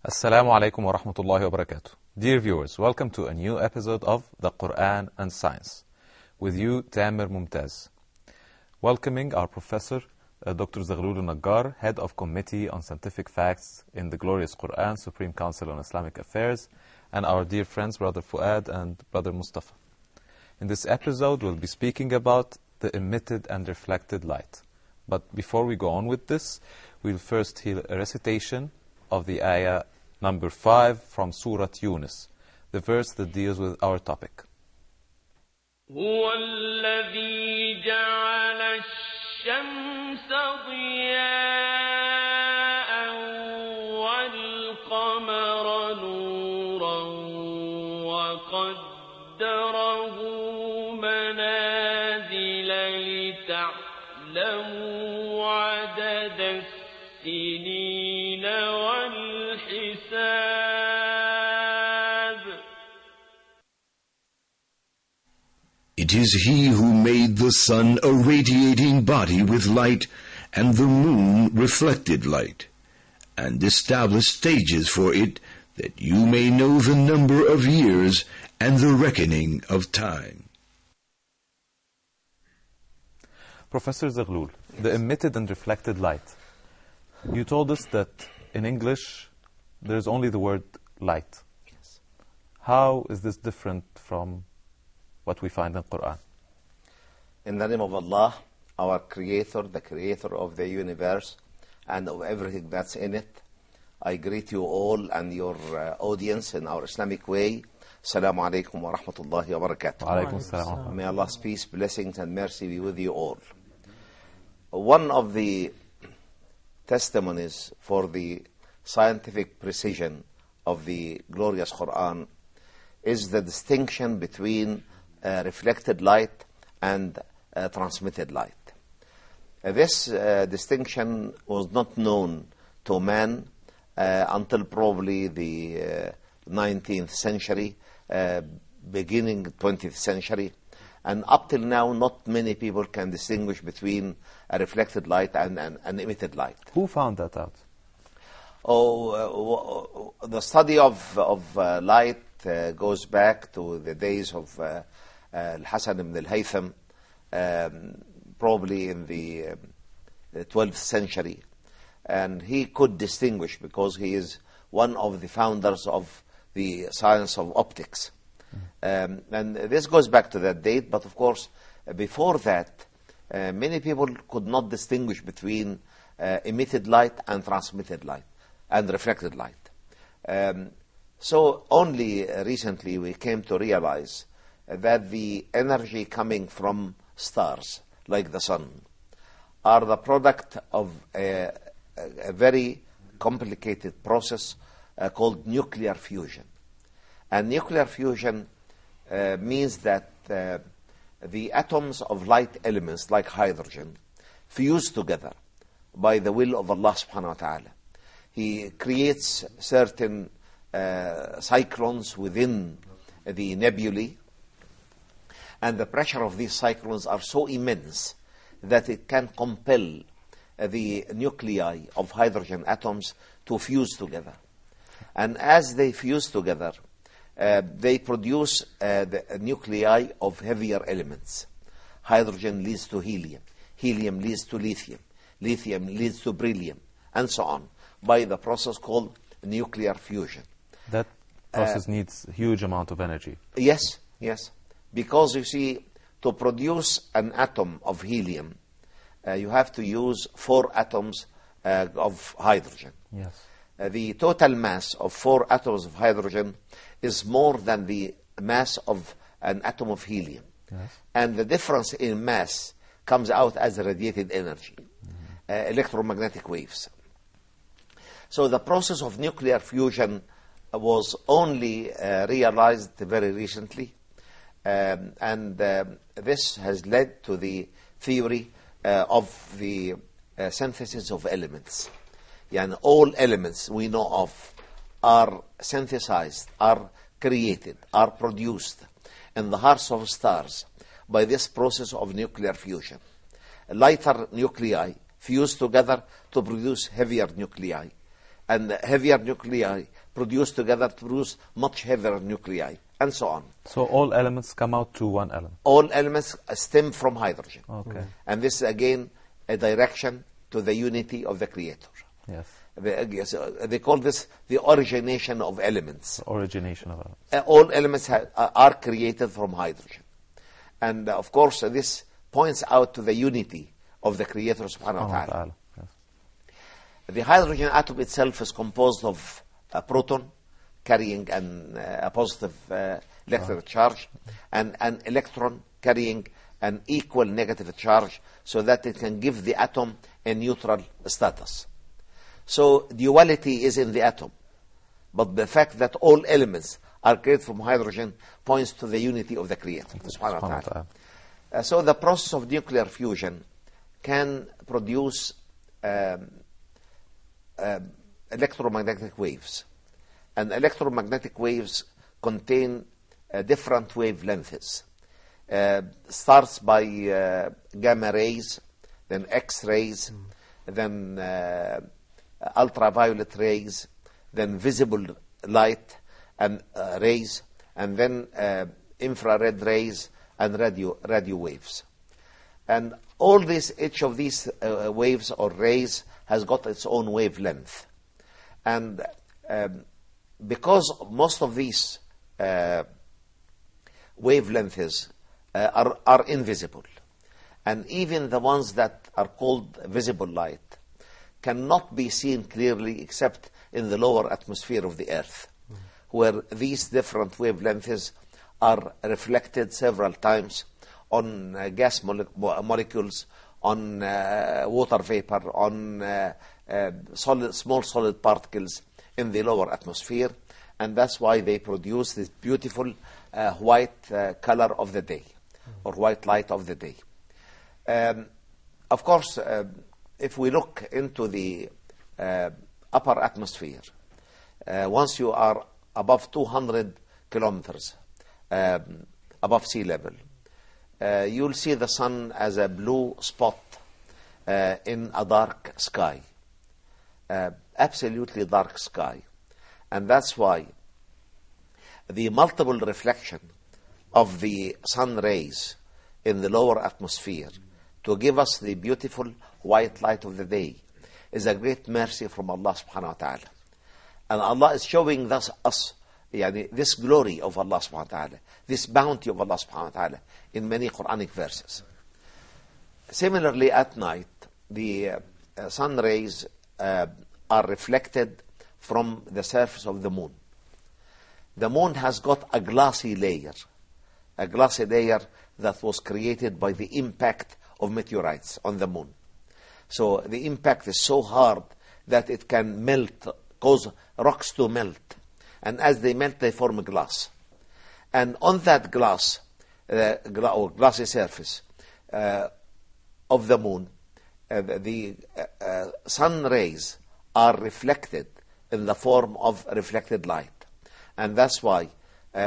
Assalamu alaikum wa rahmatullahi wa barakatuh. Dear viewers, welcome to a new episode of the Qur'an and Science. With you, Tamer Mumtaz. Welcoming our professor, Dr. Zaghloul Nagar, Head of Committee on Scientific Facts in the Glorious Qur'an, Supreme Council on Islamic Affairs, and our dear friends, Brother Fuad and Brother Mustafa. In this episode, we'll be speaking about the emitted and reflected light. But before we go on with this, we'll first hear a recitation of the ayah number 5 from Surah Yunus, the verse that deals with our topic. هو الذي جعل الشمس ضياء والقمر نورا وقدره منازل لتعلموا عدد السنين والحساب. It is He who made the sun a radiating body with light, and the moon reflected light, and established stages for it, that you may know the number of years and the reckoning of time. Professor Zaghloul, the emitted and reflected light. You told us that in English there's only the word light. Yes. How is this different from what we find in Qur'an? In the name of Allah, our Creator, the Creator of the universe and of everything that's in it, I greet you all and your audience in our Islamic way. Assalamu alaikum wa rahmatullahi wa barakatuh. Wa alaikum assalam. May Allah's peace, blessings and mercy be with you all. One of the testimonies for the scientific precision of the glorious Qur'an is the distinction between reflected light and transmitted light. This distinction was not known to man until probably the 19th century, beginning 20th century, and up till now not many people can distinguish between a reflected light and an emitted light. Who found that out? The study of light goes back to the days of Al-Hasan ibn al-Haytham, probably in the 12th century. And he could distinguish because he is one of the founders of the science of optics. And this goes back to that date, but of course, before that, many people could not distinguish between emitted light and transmitted light and reflected light. So only recently we came to realize that the energy coming from stars, like the sun, are the product of a very complicated process called nuclear fusion. And nuclear fusion means that the atoms of light elements, like hydrogen, fuse together by the will of Allah subhanahu wa ta'ala. He creates certain cyclones within the nebulae, and the pressure of these cyclones are so immense that it can compel the nuclei of hydrogen atoms to fuse together. And as they fuse together, they produce the nuclei of heavier elements. Hydrogen leads to helium. Helium leads to lithium. Lithium leads to beryllium, and so on, by the process called nuclear fusion. That process needs a huge amount of energy. Yes, yes. Because you see, to produce an atom of helium, you have to use 4 atoms of hydrogen. Yes. The total mass of 4 atoms of hydrogen is more than the mass of an atom of helium. Yes. And the difference in mass comes out as radiated energy, electromagnetic waves. So the process of nuclear fusion was only realized very recently, and this has led to the theory of the synthesis of elements. And all elements we know of are synthesized, are created, are produced in the hearts of stars by this process of nuclear fusion. Lighter nuclei fuse together to produce heavier nuclei, and heavier nuclei produced together to produce much heavier nuclei, and so on. So all elements come out to one element? All elements stem from hydrogen. Okay. And this is again a direction to the unity of the Creator. Yes. They call this the origination of elements. The origination of elements. All elements are created from hydrogen. And of course, this points out to the unity of the Creator subhanahu wa ta'ala. Yes. The hydrogen atom itself is composed of a proton carrying a positive electric charge, and an electron carrying an equal negative charge, so that it can give the atom a neutral status. So duality is in the atom, but the fact that all elements are created from hydrogen points to the unity of the Creator subhanahu wa ta'ala. So the process of nuclear fusion can produce electromagnetic waves, and electromagnetic waves contain different wavelengths. Starts by gamma rays, then X-rays, then ultraviolet rays, then visible light and rays, and then infrared rays and radio waves. And all these, each of these waves or rays has got its own wavelength. And because most of these wavelengths are invisible, and even the ones that are called visible light cannot be seen clearly except in the lower atmosphere of the Earth, where these different wavelengths are reflected several times on gas molecules, on water vapor, on small solid particles in the lower atmosphere, and that's why they produce this beautiful white color of the day, or white light of the day. Of course, if we look into the upper atmosphere, once you are above 200 kilometers above sea level, you'll see the sun as a blue spot in a dark sky, absolutely dark sky. And that's why the multiple reflection of the sun rays in the lower atmosphere to give us the beautiful white light of the day is a great mercy from Allah subhanahu wa ta'ala. And Allah is showing us this glory of Allah subhanahu wa ta'ala, this bounty of Allah subhanahu wa ta'ala in many Quranic verses. Similarly, at night, the sun rays are reflected from the surface of the moon. The moon has got a glassy layer that was created by the impact of meteorites on the moon. So the impact is so hard that it can melt, cause rocks to melt. And as they melt, they form glass. And on that glass, or glassy surface of the moon, the sun rays are reflected in the form of reflected light. And that's why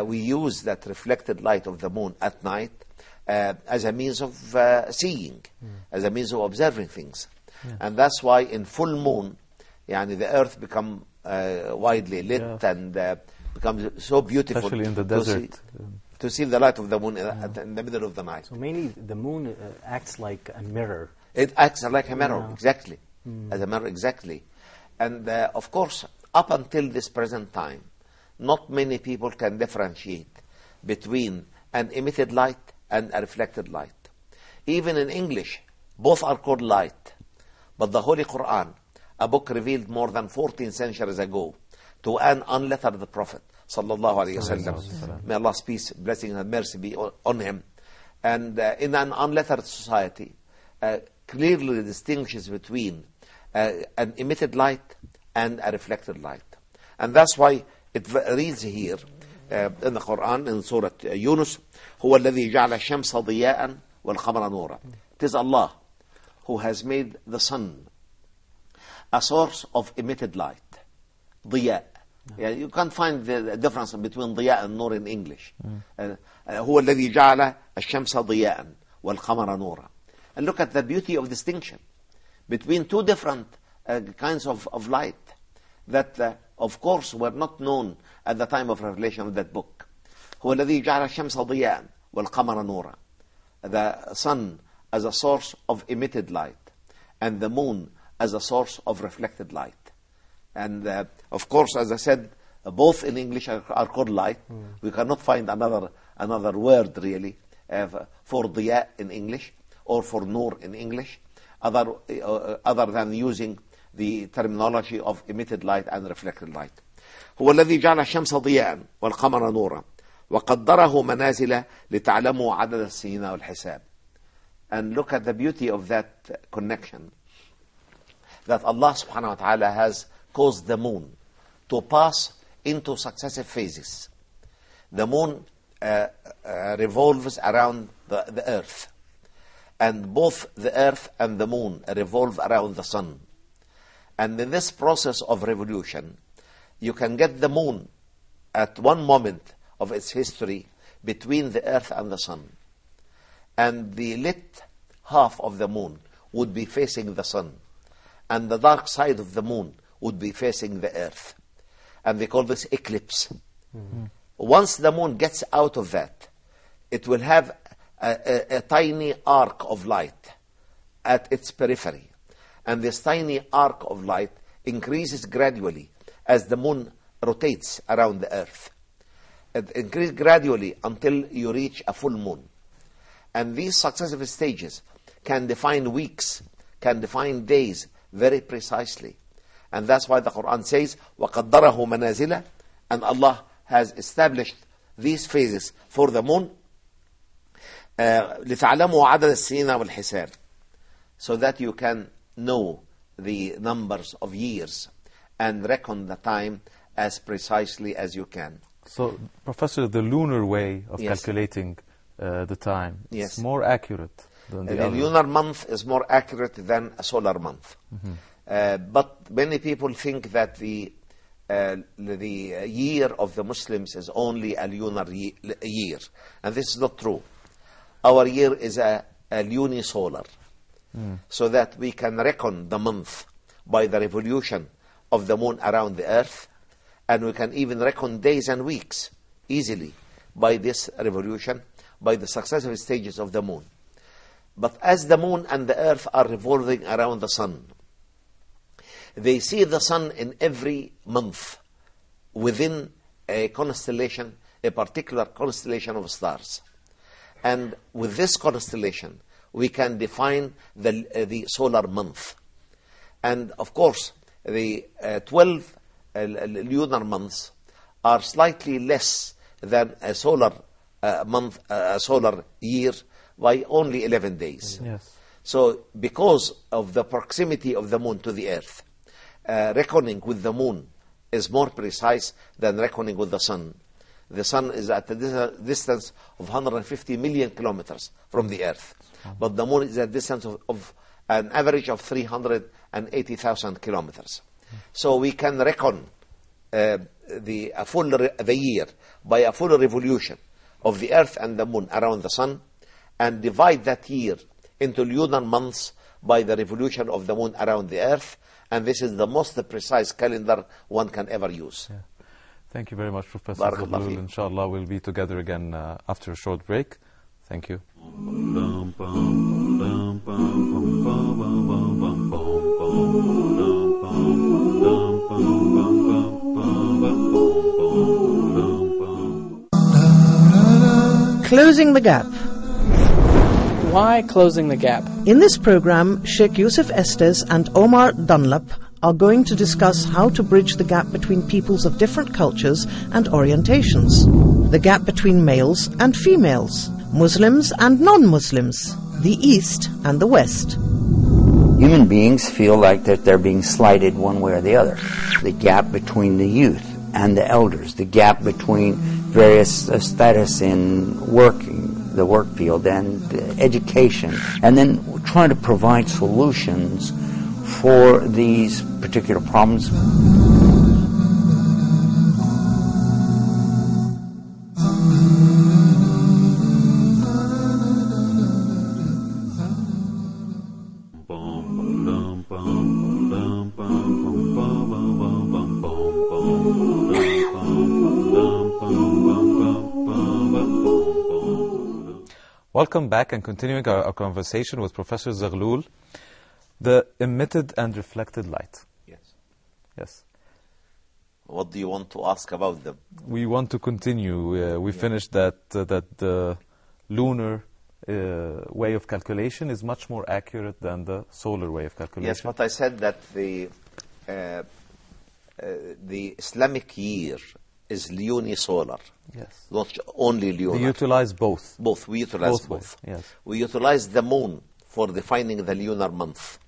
we use that reflected light of the moon at night as a means of seeing, as a means of observing things. Yeah. And that's why in full moon, the earth becomes widely lit and becomes so beautiful. Especially in the desert. To see the light of the moon in the middle of the night. So mainly the moon acts like a mirror. It acts like a mirror, exactly. As a mirror, exactly. And of course, up until this present time, not many people can differentiate between an emitted light and a reflected light. Even in English, both are called light. But the Holy Qur'an a book revealed more than 14 centuries ago to an unlettered prophet, sallallahu alaihi wasallam. May Allah's peace, blessing and mercy be on him. And in an unlettered society, clearly distinguishes between an emitted light and a reflected light. And that's why it reads here in the Quran, in Surah Yunus, هو الذي جعل الشمس ضياء والقمر نورا. It is Allah who has made the sun a source of emitted light. ضياء. Yeah, you can't find the difference between ضياء and نور in English. هو الذي جعل الشمس ضياء والقمر نورا. And look at the beauty of distinction between two different kinds of light that, of course, were not known at the time of revelation of that book. هو الذي جعل الشمس ضياء والقمر نورا. The sun as a source of emitted light, and the moon as a source of reflected light. And of course, as I said, both in English are called light. We cannot find another word really for ضياء in English or for nur in English, other than using the terminology of emitted light and reflected light. هو الذي جعل الشمس ضياء والقمر نورا وقدره منازل لتعلموا عدد السنين والحساب. And look at the beauty of that connection, that Allah subhanahu wa ta'ala has caused the moon to pass into successive phases. The moon revolves around the earth, and both the earth and the moon revolve around the sun. And in this process of revolution, you can get the moon at one moment of its history between the earth and the sun. And the lit half of the moon would be facing the sun, and the dark side of the moon would be facing the earth. And they call this eclipse. Once the moon gets out of that, it will have a tiny arc of light at its periphery. And this tiny arc of light increases gradually as the moon rotates around the earth. It increases gradually until you reach a full moon. And these successive stages can define weeks, can define days very precisely. And that's why the Quran says, وَقَدَّرَهُ مَنَازِلَ, and Allah has established these phases for the moon, لِتَعْلَمُوا عَدَدَ السِّنِينَ وَالْحِسَابِ, so that you can know the numbers of years and reckon the time as precisely as you can. So, Professor, the lunar way of calculating the time is more accurate than the other. Lunar month is more accurate than a solar month. But many people think that the year of the Muslims is only a lunar year. And this is not true. Our year is a lunisolar. So that we can reckon the month by the revolution of the moon around the earth. And we can even reckon days and weeks easily by this revolution, by the successive stages of the moon. But as the moon and the earth are revolving around the sun, they see the sun in every month within a constellation, a particular constellation of stars. And with this constellation, we can define the solar month. And of course, the 12 lunar months are slightly less than a solar month, a solar year, by only 11 days. Yes. So because of the proximity of the moon to the earth, reckoning with the moon is more precise than reckoning with the sun. The sun is at a distance of 150 million kilometers from the earth. But the moon is at a distance of an average of 380,000 kilometers. So we can reckon the year by a full revolution of the earth and the moon around the sun, and divide that year into lunar months by the revolution of the moon around the earth. And this is the most precise calendar one can ever use. Yeah. Thank you very much, Professor Zaghloul. Inshallah, we'll be together again after a short break. Thank you. Closing the Gap. Why closing the gap? In this program, Sheikh Yusuf Estes and Omar Dunlap are going to discuss how to bridge the gap between peoples of different cultures and orientations, the gap between males and females, Muslims and non-Muslims, the East and the West. Human beings feel like that they're being slighted one way or the other. The gap between the youth and the elders, the gap between various status in working, the work field, and education, and then trying to provide solutions for these particular problems. Welcome back, and continuing our conversation with Professor Zaghloul, the emitted and reflected light. Yes. Yes. What do you want to ask about them? We want to continue. We finished that the lunar way of calculation is much more accurate than the solar way of calculation. Yes, but I said that the Islamic year is lunisolar. Yes. Not only lunar. We utilize both. Both. We utilize both. Yes. We utilize the moon for defining the lunar month.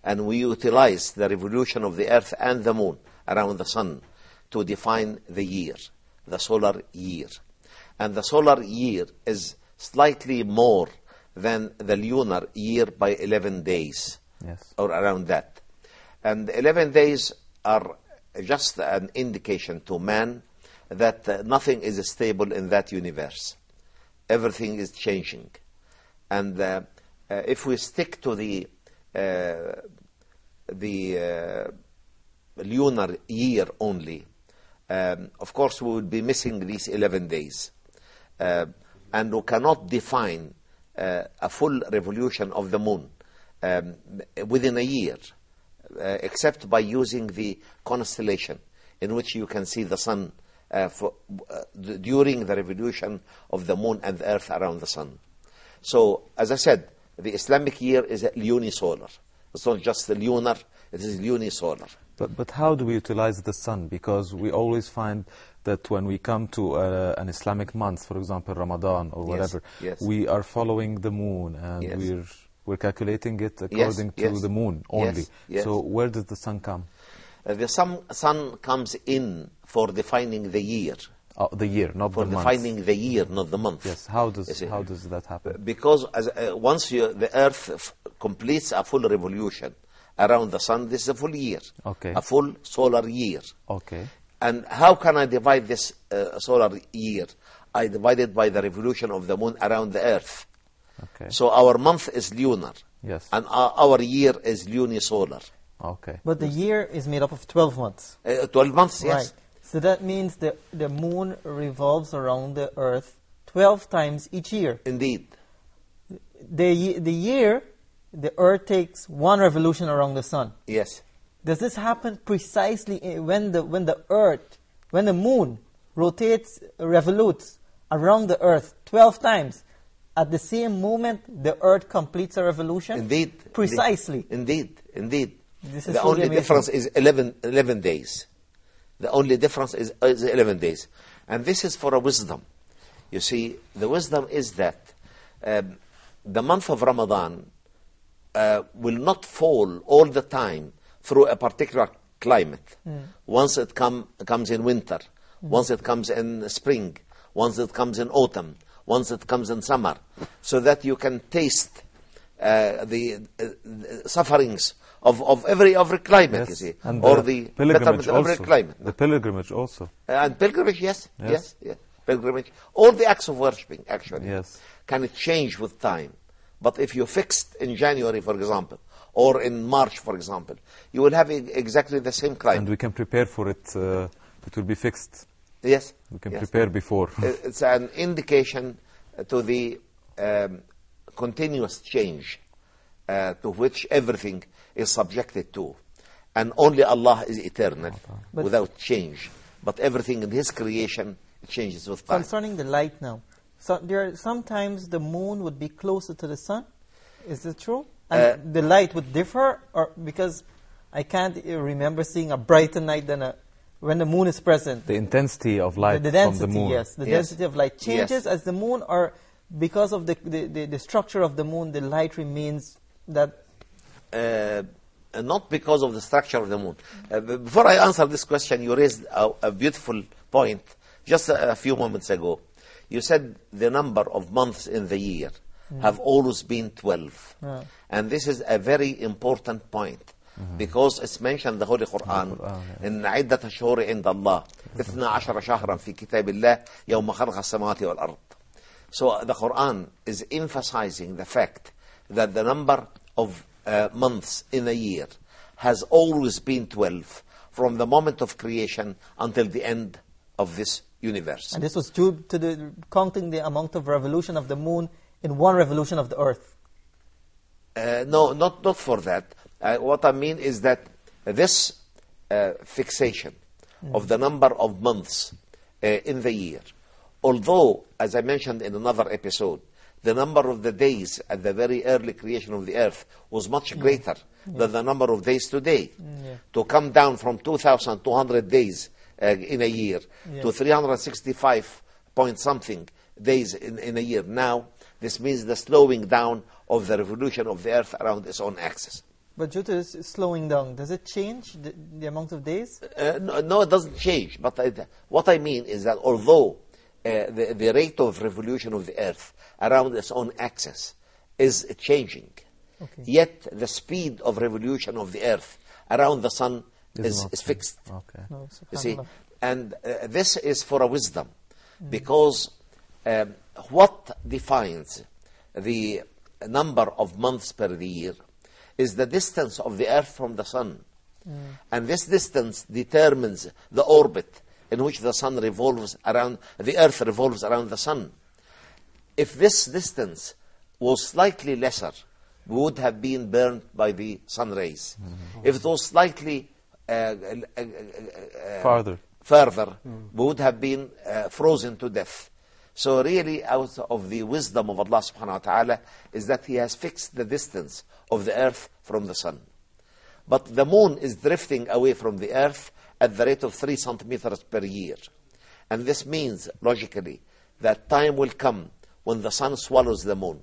And we utilize the revolution of the earth and the moon around the sun to define the year, the solar year. And the solar year is slightly more than the lunar year by 11 days. Yes. Or around that. And 11 days are just an indication to man that nothing is stable in that universe. Everything is changing. And if we stick to the lunar year only, of course we would be missing these 11 days. And we cannot define a full revolution of the moon within a year, except by using the constellation in which you can see the sun during the revolution of the moon and the earth around the sun. So, as I said, the Islamic year is lunisolar. It's not just the lunar, it is lunisolar. But how do we utilize the sun? Because we always find that when we come to an Islamic month, for example, Ramadan or whatever, yes. we are following the moon, and Yes. we're calculating it according to the moon only. Yes. So where does the sun come? The sun comes in for defining the year. The year, not For the month. defining the year, not the month. Yes. How does that happen? Because once the earth completes a full revolution around the sun, this is a full year. Okay. A full solar year. Okay. And how can I divide this solar year? I divide it by the revolution of the moon around the earth. Okay. So our month is lunar. Yes. And our year is lunisolar. Okay. But the year is made up of 12 months. 12 months, yes. Right. So that means the moon revolves around the earth 12 times each year. Indeed. The year, the earth takes one revolution around the sun. Yes. Does this happen precisely when the moon revolutes around the earth 12 times? At the same moment, the earth completes a revolution? Indeed. Precisely. Indeed. This is The only difference is 11 days. The only difference is 11 days. And this is for a wisdom. You see, the wisdom is that the month of Ramadan will not fall all the time through a particular climate. Once it comes in winter, once it comes in spring, once it comes in autumn, once it comes in summer, so that you can taste the sufferings of every climate, Yes. you see, And or the the pilgrimage betterment of every also. climate. The pilgrimage also. And pilgrimage, yes. Pilgrimage. All the acts of worshipping, actually, Yes. can change with time. But if you fixed in January, for example, or in March, for example, you will have exactly the same climate. And we can prepare for it. It will be fixed. Yes. We can prepare before. It's an indication to the continuous change to which everything is subjected to. And only Allah is eternal, without change. But everything in His creation changes with time. Concerning the light now, so sometimes the moon would be closer to the sun. Is it true? And the light would differ, or because I can't remember seeing a brighter night than when the moon is present. The intensity of light The density, from the moon. yes. The Yes. density of light changes Yes. as the moon, or because of the structure of the moon, the light remains that. Not because of the structure of the moon. Before I answer this question, you raised a beautiful point just a few moments ago. You said the number of months in the year have always been 12. And this is a very important point. Because it's mentioned in the Holy Quran إن عدة الشهور عند الله 12 شهرا في كتاب الله يوم خلق السماوات والأرض. So the Quran is emphasizing the fact that the number of months in a year has always been 12 from the moment of creation until the end of this universe. And this was due to the counting the amount of revolution of the moon in one revolution of the earth. No, not for that. What I mean is that this fixation of the number of months in the year, although, as I mentioned in another episode, the number of the days at the very early creation of the earth was much greater than the number of days today. To come down from 2,200 days in a year to 365 point something days in a year now, this means the slowing down of the revolution of the earth around its own axis. But due to this slowing down, does it change the amount of days? No, it doesn't change. But what I mean is that although the rate of revolution of the earth around its own axis is changing, yet the speed of revolution of the earth around the sun is fixed. Okay. No, You see, subhanallah. and this is for a wisdom, because what defines the number of months per year is the distance of the earth from the sun. And this distance determines the orbit in which the sun revolves around, the earth revolves around the sun. If this distance was slightly lesser, we would have been burned by the sun rays. If it was slightly Farther. we would have been frozen to death. So really, out of the wisdom of Allah subhanahu wa ta'ala is that He has fixed the distance of the earth from the sun. But the moon is drifting away from the earth at the rate of 3 centimeters per year. And this means, logically, that time will come when the sun swallows the moon.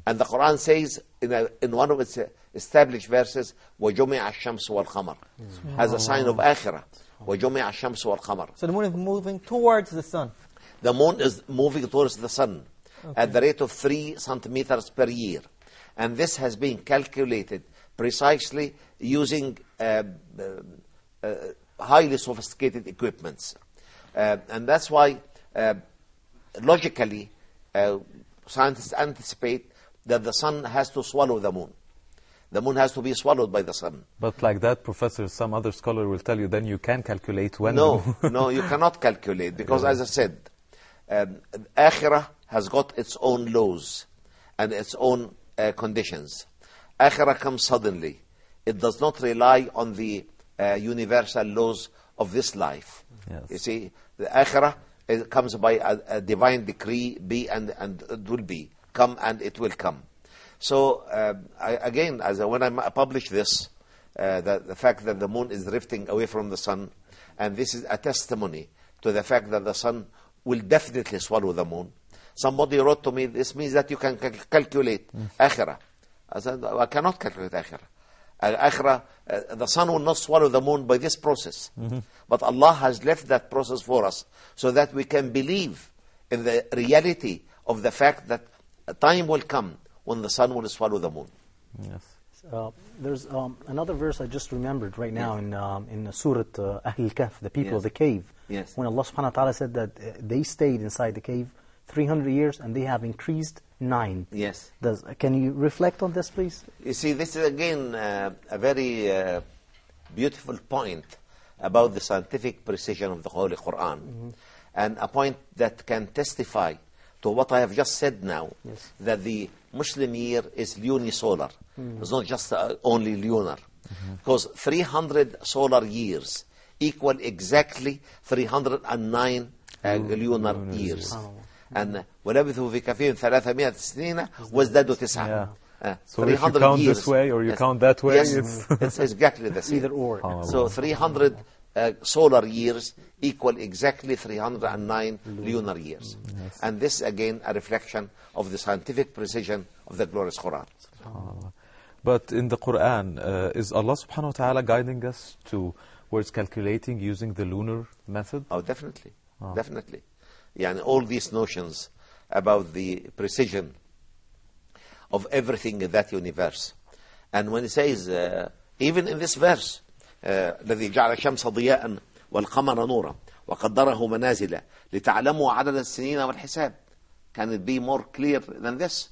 And the Quran says in one of its established verses, وَجُمِعَ الشَّمْسُ وَالْقَمَرُ, as a sign of akhirah. وَجُمِعَ الشَّمْسُ وَالْقَمَرُ. So the moon is moving towards the sun. The moon is moving towards the sun at the rate of 3 centimeters per year. And this has been calculated precisely using highly sophisticated equipments. And that's why, logically, scientists anticipate that the sun has to swallow the moon. The moon has to be swallowed by the sun. But like that, Professor, some other scholar will tell you then you can calculate when. No, no, you cannot calculate, because as I said, Akhirah has got its own laws and its own conditions. Akhirah comes suddenly. It does not rely on the universal laws of this life. Yes. You see, the Akhirah, it comes by a divine decree, be and it will be. Come and it will come. So, again, when I publish this, the fact that the moon is drifting away from the sun, and this is a testimony to the fact that the sun will definitely swallow the moon. Somebody wrote to me, this means that you can calculate Akhirah. I said, I cannot calculate Akhirah. Akhirah, the sun will not swallow the moon by this process. But Allah has left that process for us so that we can believe in the reality of the fact that a time will come when the sun will swallow the moon. Yes. There's another verse I just remembered right now in Surah Ahl-Kahf, the people of the cave. Yes. When Allah subhanahu wa ta'ala said that they stayed inside the cave 300 years and they have increased 9. Yes. Can you reflect on this, please? You see, this is again a very beautiful point about the scientific precision of the Holy Quran. And a point that can testify to what I have just said now, that the Muslim year is lunisolar. It's not just only lunar. Because 300 solar years equal exactly 309 lunar years. And وَلَبِثُوا فِي كَهْفِهِمْ 300 سِنِينَ وَازْدَادُوا 9. So if you 300 count years, this way or you yes, count that way, yes, it's it's exactly the same. Either or. So 300 solar years equal exactly 309 lunar years. And this again a reflection of the scientific precision of the glorious Quran. But in the Quran, is Allah subhanahu wa ta'ala guiding us towards calculating using the lunar method? Oh, definitely. Definitely. Yani all these notions about the precision of everything in that universe. And when he says, even in this verse, الذي جعل الشمس ضياء والقمر نورا وقدره منازل لتعلموا عدد السنين والحساب. Can it be more clear than this?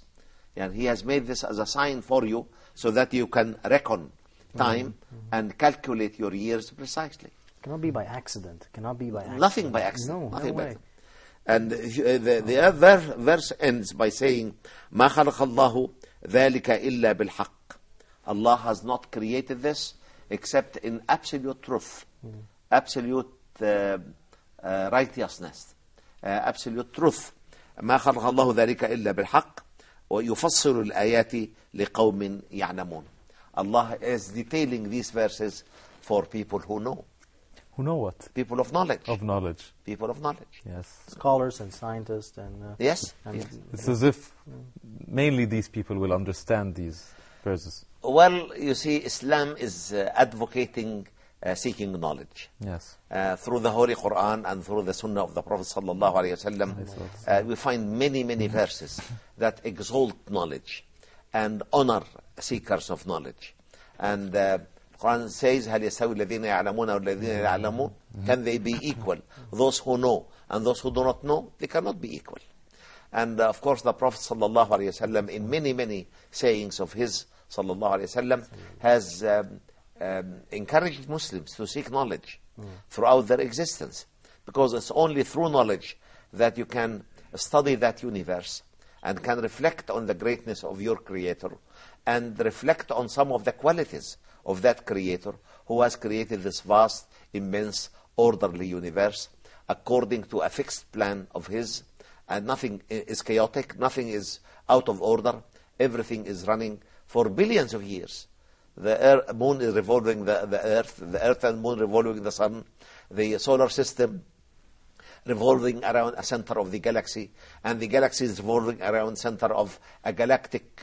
And he has made this as a sign for you so that you can reckon time and calculate your years precisely. Cannot be by accident. Cannot be by accident. Nothing by accident. No, Nothing no by way. accident. And the other verse ends by saying, ما خلق الله ذلك إلا بالحق. Allah has not created this except in absolute truth, absolute righteousness, absolute truth. ما خلق الله ذلك إلا بالحق ويفصل الآيات لقوم يعلمون. Allah is detailing these verses for people who know. Who know what? People of knowledge. Of knowledge. People of knowledge. Yes. Scholars and scientists and Yes. and Yes. It's as if mainly these people will understand these verses. Well, you see, Islam is advocating seeking knowledge. Yes. Through the Holy Quran and through the Sunnah of the Prophet sallallahu alaihi wasallam, we find many, many verses that exalt knowledge and honor seekers of knowledge. And Quran says, هل يستوي الذين يعلمون والذين لا يعلمون? Can they be equal? Those who know and those who do not know, they cannot be equal. And of course, the Prophet sallallahu alaihi wasallam, in many, many sayings of his sallallahu alaihi wasallam, has encouraged Muslims to seek knowledge throughout their existence, because it's only through knowledge that you can study that universe and can reflect on the greatness of your Creator and reflect on some of the qualities of that Creator who has created this vast, immense, orderly universe according to a fixed plan of His, and nothing is chaotic, nothing is out of order, everything is running for billions of years. The moon is revolving the earth and moon revolving the sun, the solar system revolving around a center of the galaxy, and the galaxy is revolving around center of a galactic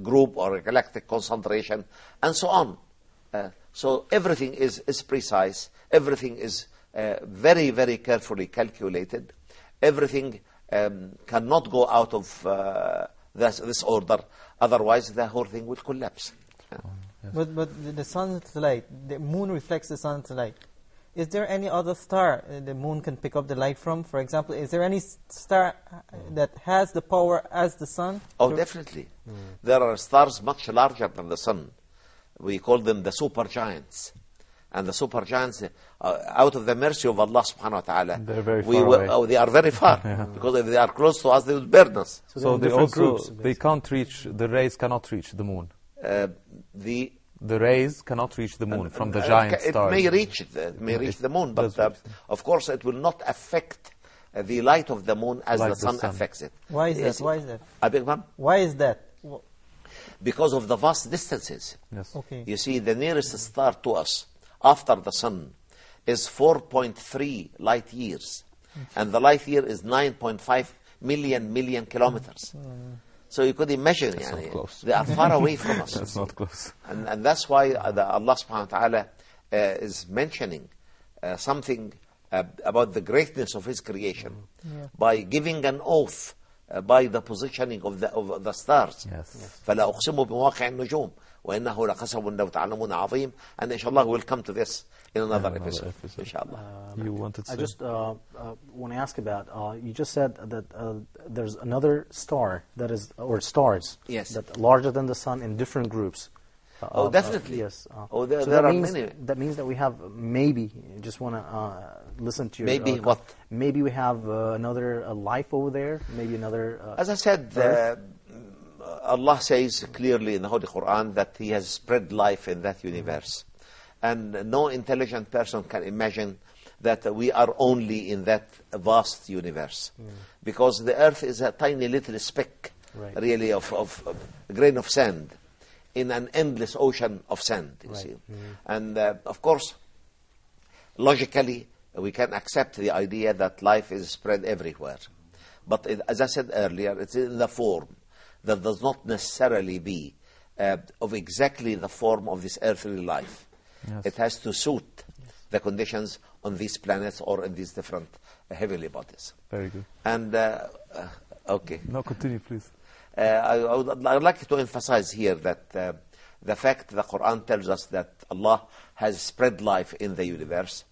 group or a galactic concentration, and so on. So everything is precise, everything is very, very carefully calculated, everything cannot go out of this order, otherwise the whole thing will collapse. But the sun's light, the moon reflects the sun's light. Is there any other star the moon can pick up the light from? For example, is there any star that has the power as the sun? Oh, definitely. There are stars much larger than the sun. We call them the supergiants. And the supergiants, out of the mercy of Allah subhanahu wa ta'ala, they're very far away. Oh, they are very far. Because if they are close to us, they will burn us. So they also, they can't reach, the rays cannot reach the moon. The rays cannot reach the moon from the giant stars. It may reach the moon, but of course it will not affect the light of the moon as Like the sun affects it. Why is that? Why is that? I beg pardon? Why is that? Because of the vast distances. Yes. Okay. You see, the nearest star to us after the sun is 4.3 light years, and the light year is 9.5 million kilometers. So you could imagine, not close. they are far away from us. That's not close. And that's why Allah subhanahu wa ta'ala is mentioning something about the greatness of His creation by giving an oath by the positioning of the stars. Yes. فَلَا أُقْسِمُ بِمَوَاقِعِ النُّجُومِ وَإِنَّهُ لَقَسَمٌ لَوْ تَعْلَمُونَ عَظِيمٌ. And inshallah we'll come to this in another episode. Inshallah. You wanted to I say? just want to ask about, you just said that there's another star that is, or stars, Yes. that larger than the sun in different groups. Oh, definitely. Yes. Oh, there that are means, many. That means that we have maybe, just want to listen to your... Maybe what? Maybe we have another life over there, maybe another... As I said, Allah says clearly in the Holy Quran that He has spread life in that universe. And no intelligent person can imagine that we are only in that vast universe. Because the earth is a tiny little speck really of a grain of sand in an endless ocean of sand, you see. And of course, logically, we can accept the idea that life is spread everywhere. But as I said earlier, it's in the form that does not necessarily be of exactly the form of this earthly life. Yes. It has to suit the conditions on these planets or in these different heavenly bodies. Very good. And, okay. No, continue, please. I'd like to emphasize here that the fact the Quran tells us that Allah has spread life in the universe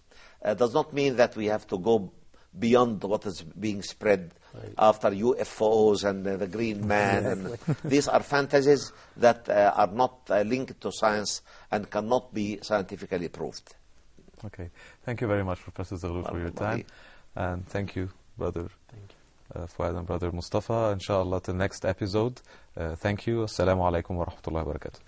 does not mean that we have to go beyond what is being spread after UFOs and the green man. And these are fantasies that are not linked to science and cannot be scientifically proved. Okay. Thank you very much, Professor Zaghloul, for your time. And thank you, Brother Fuad and Brother Mustafa. Inshallah, till next episode. Thank you. Assalamu alaikum wa rahmatullahi wa barakatuh.